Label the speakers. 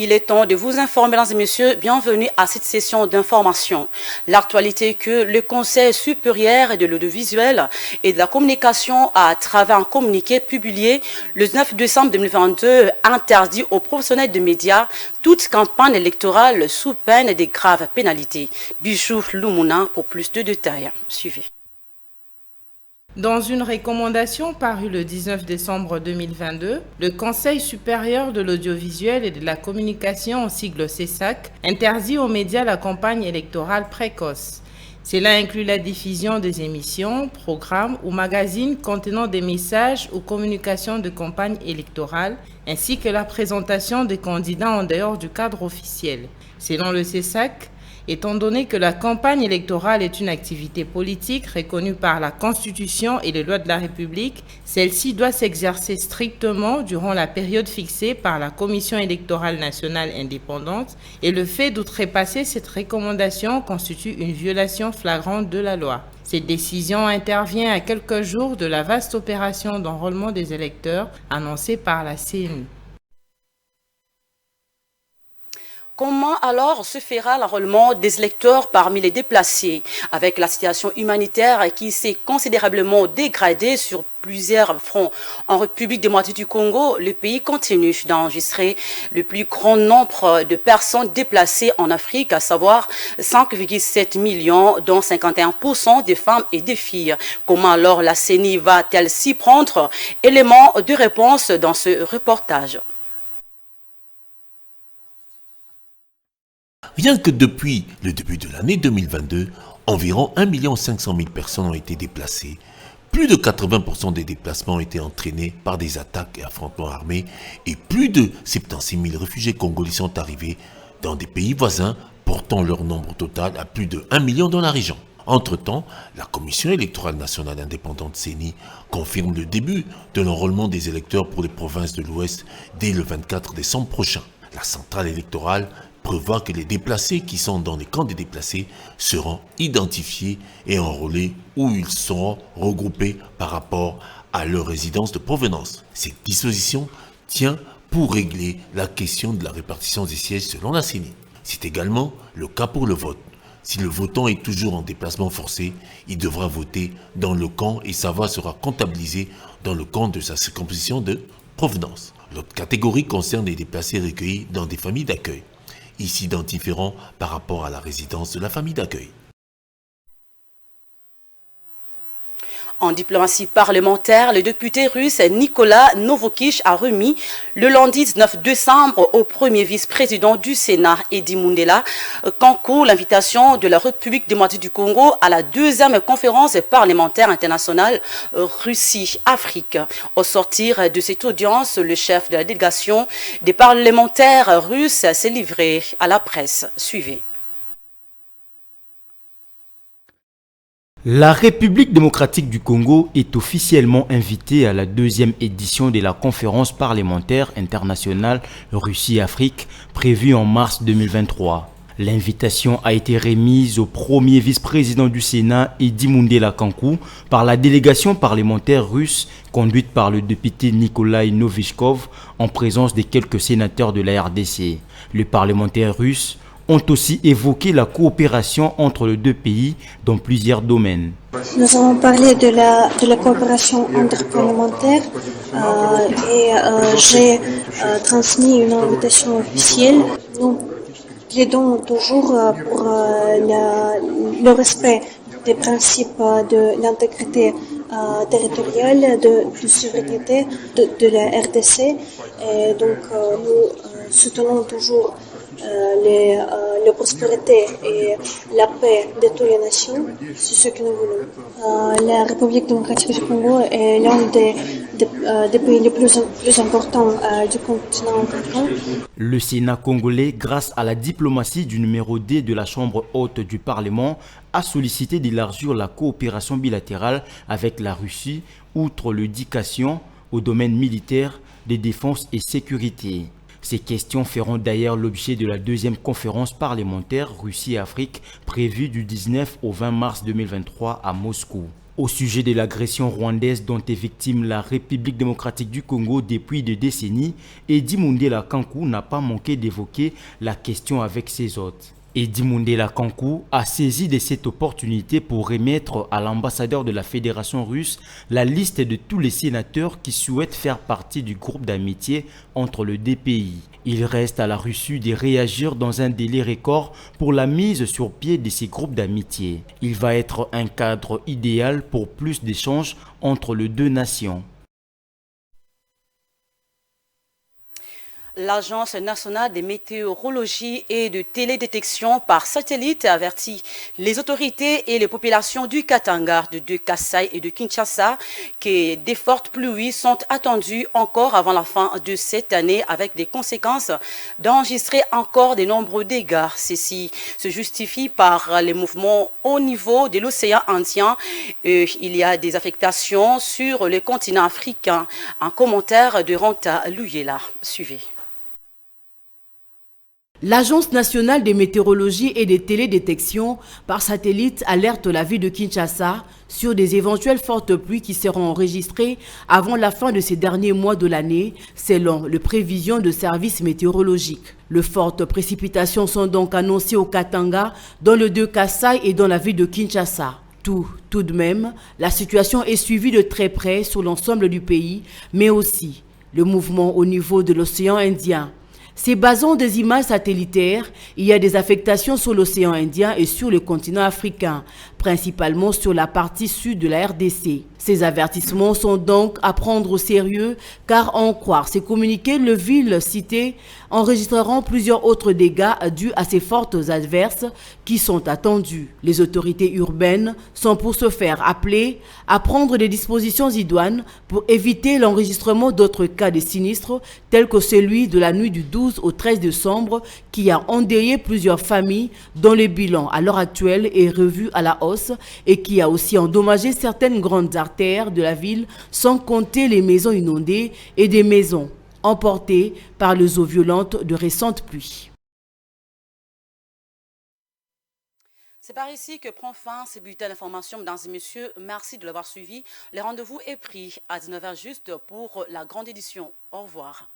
Speaker 1: Il est temps de vous informer, mesdames et messieurs, bienvenue à cette session d'information. L'actualité que le Conseil supérieur de l'audiovisuel et de la communication a, à travers un communiqué publié le 9 décembre 2022, interdit aux professionnels de médias toute campagne électorale sous peine de graves pénalités. Bijou Lumuna pour plus de détails. Suivez.
Speaker 2: Dans une recommandation parue le 19 décembre 2022, le Conseil supérieur de l'audiovisuel et de la communication, en sigle CESAC, interdit aux médias la campagne électorale précoce. Cela inclut la diffusion des émissions, programmes ou magazines contenant des messages ou communications de campagne électorale, ainsi que la présentation des candidats en dehors du cadre officiel. Selon le CESAC, étant donné que la campagne électorale est une activité politique reconnue par la Constitution et les lois de la République, celle-ci doit s'exercer strictement durant la période fixée par la Commission électorale nationale indépendante et le fait d'outrepasser cette recommandation constitue une violation flagrante de la loi. Cette décision intervient à quelques jours de la vaste opération d'enrôlement des électeurs annoncée par la CNU.
Speaker 1: Comment alors se fera l'enrôlement des électeurs parmi les déplacés? Avec la situation humanitaire qui s'est considérablement dégradée sur plusieurs fronts en République démocratique du Congo, le pays continue d'enregistrer le plus grand nombre de personnes déplacées en Afrique, à savoir 5,7 millions, dont 51% des femmes et des filles. Comment alors la CENI va-t-elle s'y prendre? Élément de réponse dans ce reportage.
Speaker 3: Rien que depuis le début de l'année 2022, environ 1 500 000 personnes ont été déplacées. Plus de 80% des déplacements ont été entraînés par des attaques et affrontements armés et plus de 76 000 réfugiés congolais sont arrivés dans des pays voisins, portant leur nombre total à plus de 1 million dans la région. Entre-temps, la Commission électorale nationale indépendante CENI confirme le début de l'enrôlement des électeurs pour les provinces de l'Ouest dès le 24 décembre prochain. La centrale électorale prévoit que les déplacés qui sont dans les camps des déplacés seront identifiés et enrôlés où ils seront regroupés par rapport à leur résidence de provenance. Cette disposition tient pour régler la question de la répartition des sièges selon la CENI. C'est également le cas pour le vote. Si le votant est toujours en déplacement forcé, il devra voter dans le camp et sa voix sera comptabilisée dans le camp de sa circonscription de provenance. L'autre catégorie concerne les déplacés recueillis dans des familles d'accueil. Ils s'identifieront par rapport à la résidence de la famille d'accueil.
Speaker 1: En diplomatie parlementaire, le député russe Nicolas Novokich a remis le lundi 19 décembre au premier vice-président du Sénat, Edi Mundela Kankou, l'invitation de la République démocratique du Congo à la deuxième conférence parlementaire internationale Russie-Afrique. Au sortir de cette audience, le chef de la délégation des parlementaires russes s'est livré à la presse. Suivez.
Speaker 4: La République démocratique du Congo est officiellement invitée à la deuxième édition de la conférence parlementaire internationale Russie-Afrique prévue en mars 2023. L'invitation a été remise au premier vice-président du Sénat, Edi Mundela Kankou, par la délégation parlementaire russe conduite par le député Nikolai Novichkov en présence de quelques sénateurs de la RDC. Les parlementaires russes ont aussi évoqué la coopération entre les deux pays dans plusieurs domaines.
Speaker 5: Nous avons parlé de la coopération interparlementaire et j'ai transmis une invitation officielle. Nous plaidons toujours pour le respect des principes de l'intégrité territoriale, de souveraineté de la RDC. Et donc nous soutenons toujours la prospérité et la paix de toutes les nations, c'est ce que nous voulons. La République démocratique du Congo est l'un des pays les plus importants du continent africain.
Speaker 4: Le Sénat congolais, grâce à la diplomatie du numéro D de la Chambre haute du Parlement, a sollicité d'élargir la coopération bilatérale avec la Russie, outre l'éducation au domaine militaire, de défense et sécurité. Ces questions feront d'ailleurs l'objet de la deuxième conférence parlementaire Russie-Afrique prévue du 19 au 20 mars 2023 à Moscou. Au sujet de l'agression rwandaise dont est victime la République démocratique du Congo depuis des décennies, Edi Mundela Kankou n'a pas manqué d'évoquer la question avec ses hôtes. Edi Mundela Kankou a saisi de cette opportunité pour remettre à l'ambassadeur de la Fédération russe la liste de tous les sénateurs qui souhaitent faire partie du groupe d'amitié entre les deux pays. Il reste à la Russie de réagir dans un délai record pour la mise sur pied de ces groupes d'amitié. Il va être un cadre idéal pour plus d'échanges entre les deux nations.
Speaker 1: L'Agence nationale de météorologie et de télédétection par satellite avertit les autorités et les populations du Katanga, de Kasaï et de Kinshasa que des fortes pluies sont attendues encore avant la fin de cette année avec des conséquences d'enregistrer encore de nombreux dégâts. Ceci se justifie par les mouvements au niveau de l'océan Indien. Il y a des affectations sur le continent africain. Un commentaire de Ranta Luyela. Suivez.
Speaker 6: L'Agence nationale de météorologie et de télédétection par satellite alerte la ville de Kinshasa sur des éventuelles fortes pluies qui seront enregistrées avant la fin de ces derniers mois de l'année, selon les prévisions de services météorologiques. De fortes précipitations sont donc annoncées au Katanga, dans le deux Kasaï et dans la ville de Kinshasa. Tout de même, la situation est suivie de très près sur l'ensemble du pays, mais aussi le mouvement au niveau de l'océan Indien. Se basant des images satellitaires, il y a des affectations sur l'océan Indien et sur le continent africain, principalement sur la partie sud de la RDC. Ces avertissements sont donc à prendre au sérieux car en croire ces communiqués, les villes citées enregistreront plusieurs autres dégâts dus à ces fortes averses qui sont attendues. Les autorités urbaines sont pour ce faire appelées à prendre des dispositions idoines pour éviter l'enregistrement d'autres cas de sinistres tels que celui de la nuit du 12 au 13 décembre qui a endeuillé plusieurs familles dont le bilan à l'heure actuelle est revu à la hausse et qui a aussi endommagé certaines grandes artères de la ville sans compter les maisons inondées et des maisons emportées par les eaux violentes de récentes pluies.
Speaker 1: C'est par ici que prend fin ce bulletin d'information, mesdames et messieurs. Merci de l'avoir suivi. Le rendez-vous est pris à 19h juste pour la grande édition. Au revoir.